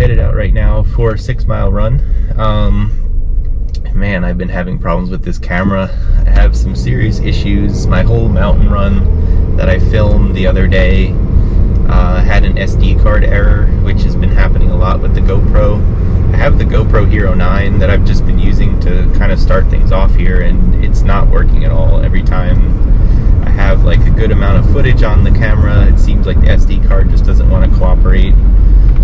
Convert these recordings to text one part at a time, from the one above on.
headed out right now for a 6-mile run. Man, I've been having problems with this camera. I have some serious issues. My whole mountain run that I filmed the other day had an SD card error, which has been happening a lot with the GoPro. I have the GoPro Hero 9 that I've just been using to kind of start things off here, and it's not working at all. Every time I have like a good amount of footage on the camera, it seems like the SD card just doesn't want to cooperate.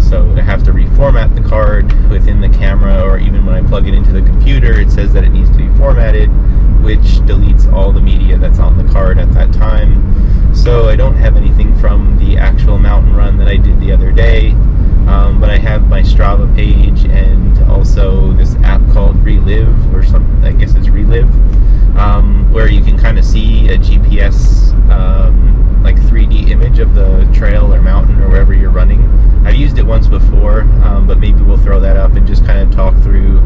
So I have to reformat the card within the camera, or even when I plug it into the computer, it says that it needs to be formatted, which deletes all the media that's on the card at that time. So I don't have anything from the actual mountain run that I did the other day, but I have my Strava page and also this app called Relive, or something, I guess it's Relive, where you can kind of see a GPS like 3D image of the trail or mountain or wherever you're running. I've used it once before, but maybe we'll throw that up and just kind of talk through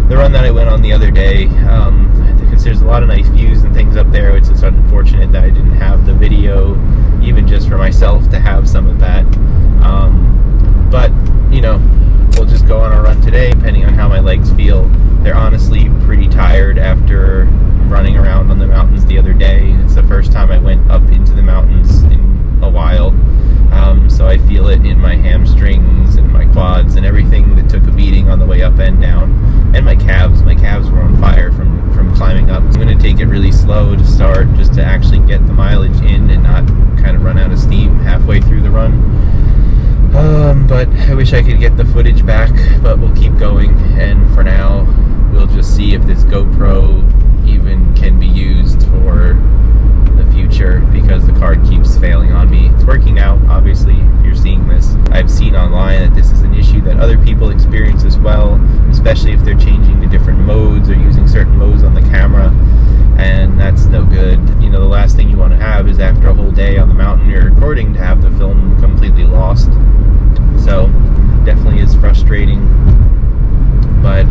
the run that I went on the other day, because there's a lot of nice views and things up there. It's just unfortunate that I didn't have the video, even just for myself, to have some of that. But, you know, we'll just go on a run today, depending on how my legs feel. They're honestly pretty tired after running around on the mountains the other day. It's the first time I went up into the mountains in a while. So I feel it in my hamstrings and my quads and everything that took a beating on the way up and down. And my calves. My calves were on fire from climbing up. I'm going to take it really slow to start, just to actually get the mileage in and not kind of run out of steam halfway through the run. But I wish I could get the footage back, but we'll keep going. And for now, we'll just see if this GoPro even can be used for the future, because the card keeps failing on me. It's working now, obviously, if you're seeing this. I've seen online that this is an issue that other people experience as well, especially if they're changing to different modes or using certain modes on the camera, and that's no good. You know, the last thing you want to have is, after a whole day on the mountain you're recording, to have the film completely lost. So definitely is frustrating, but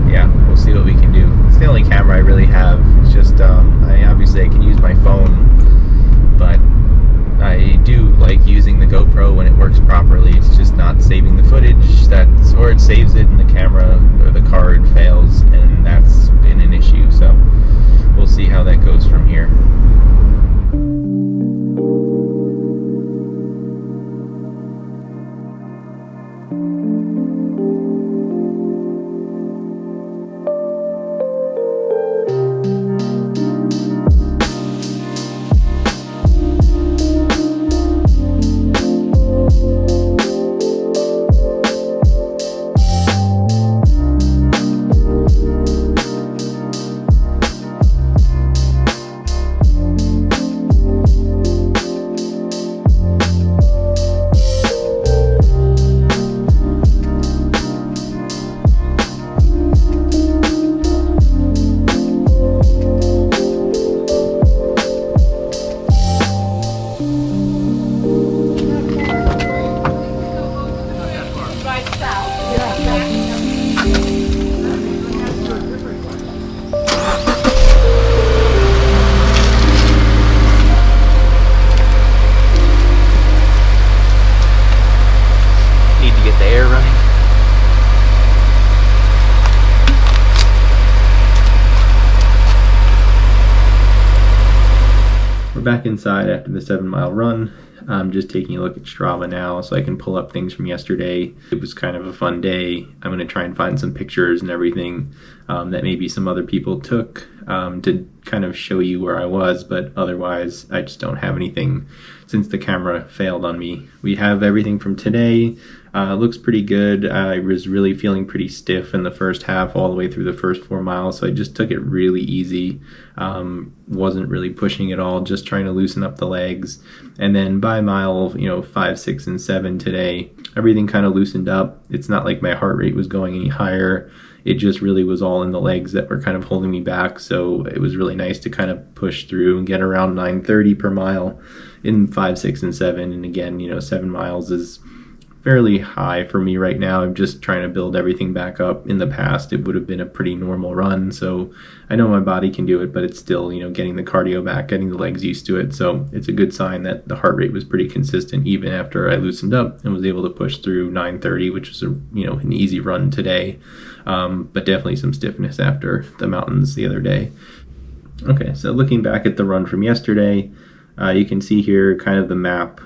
yeah, we'll see what we can do. It's the only camera I really have. It's just obviously I can use my phone, but I do like using the GoPro when it works properly. It's just not saving the footage, or it saves it and the camera or the card fails, and that's been an issue. So we'll see how that goes from here. Back inside after the 7-mile run. I'm just taking a look at Strava now so I can pull up things from yesterday. It was kind of a fun day. I'm going to try and find some pictures and everything that maybe some other people took to kind of show you where I was, but otherwise I just don't have anything since the camera failed on me. We have everything from today. Looks pretty good. I was really feeling pretty stiff in the first half all the way through the first 4 miles, so I just took it really easy. Wasn't really pushing at all, just trying to loosen up the legs. And then by mile 5, 6, and 7 today, everything kind of loosened up. It's not like my heart rate was going any higher. It just really was all in the legs that were kind of holding me back, so it was really nice to kind of push through and get around 9:30 per mile in 5, 6, and 7. And again, 7 miles is fairly high for me right now. I'm just trying to build everything back up. In the past, it would have been a pretty normal run, so I know my body can do it, but it's still, getting the cardio back, getting the legs used to it. So it's a good sign that the heart rate was pretty consistent even after I loosened up and was able to push through 9:30, which was an easy run today, but definitely some stiffness after the mountains the other day. Okay, so looking back at the run from yesterday, you can see here kind of the map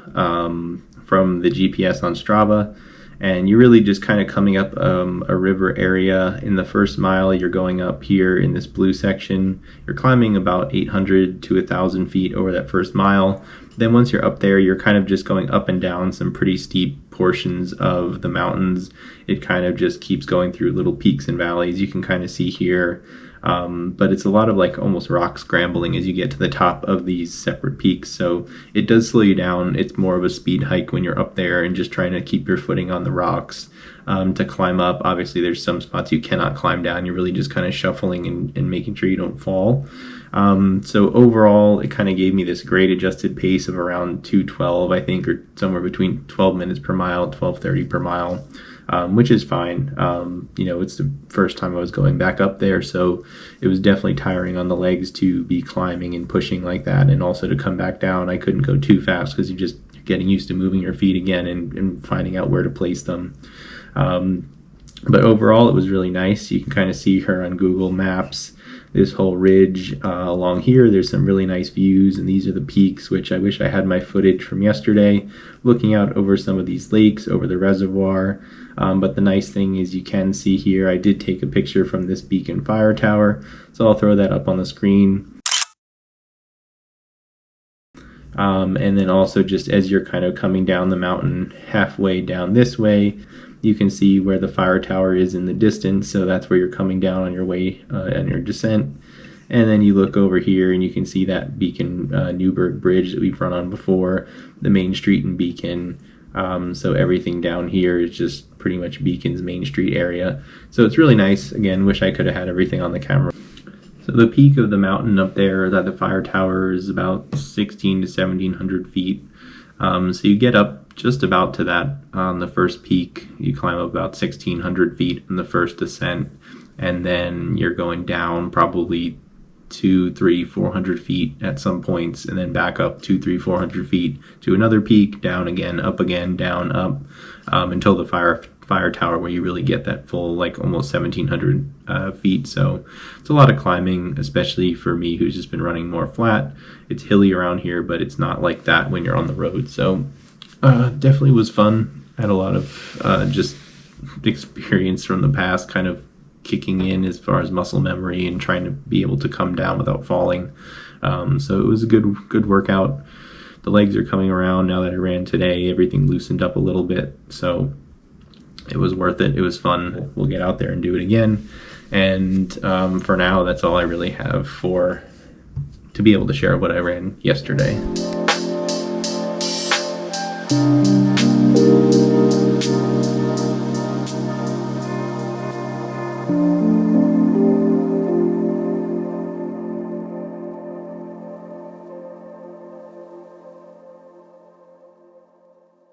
from the GPS on Strava, and you're really just kind of coming up a river area. In the first mile, you're going up here in this blue section. You're climbing about 800 to 1,000 feet over that first mile. Then once you're up there, you're kind of just going up and down some pretty steep portions of the mountains. It kind of just keeps going through little peaks and valleys. You can kind of see here. But it's a lot of like almost rock scrambling as you get to the top of these separate peaks. So it does slow you down. It's more of a speed hike when you're up there and just trying to keep your footing on the rocks. To climb up, obviously there's some spots you cannot climb down. You're really just kind of shuffling and making sure you don't fall. So overall, it kind of gave me this great adjusted pace of around 2:12, I think, or somewhere between 12 minutes per mile, 12:30 per mile. Which is fine. It's the first time I was going back up there, so it was definitely tiring on the legs to be climbing and pushing like that, and also to come back down. I couldn't go too fast because you're getting used to moving your feet again and finding out where to place them. But overall, it was really nice. You can kind of see her on Google Maps. This whole ridge along here, there's some really nice views, and these are the peaks, which I wish I had my footage from yesterday, looking out over some of these lakes, over the reservoir. But the nice thing is you can see here, I did take a picture from this beacon fire tower, so I'll throw that up on the screen. And then also just as you're kind of coming down the mountain halfway down this way, you can see where the fire tower is in the distance, so that's where you're coming down on your way on your descent. And then you look over here and you can see that Beacon Newburgh Bridge that we've run on before, the main street in Beacon. So everything down here is just pretty much Beacon's main street area. So it's really nice. Again, wish I could have had everything on the camera. So the peak of the mountain up there, that the fire tower, is about 16 to 1700 feet. So you get up just about to that on the first peak. You climb up about 1600 feet in the first descent, and then you're going down probably 200, 300, 400 feet at some points, and then back up 200, 300, 400 feet to another peak, down again, down, up, until the fire tower, where you really get that full, like almost 1700 feet. So it's a lot of climbing, especially for me who's just been running more flat. It's hilly around here, but it's not like that when you're on the road. So definitely was fun. Had a lot of just experience from the past kind of kicking in as far as muscle memory and trying to be able to come down without falling. So it was a good workout. The legs are coming around now that I ran today. Everything loosened up a little bit, so it was worth it. It was fun. We'll get out there and do it again. And for now, that's all I really have to be able to share what I ran yesterday.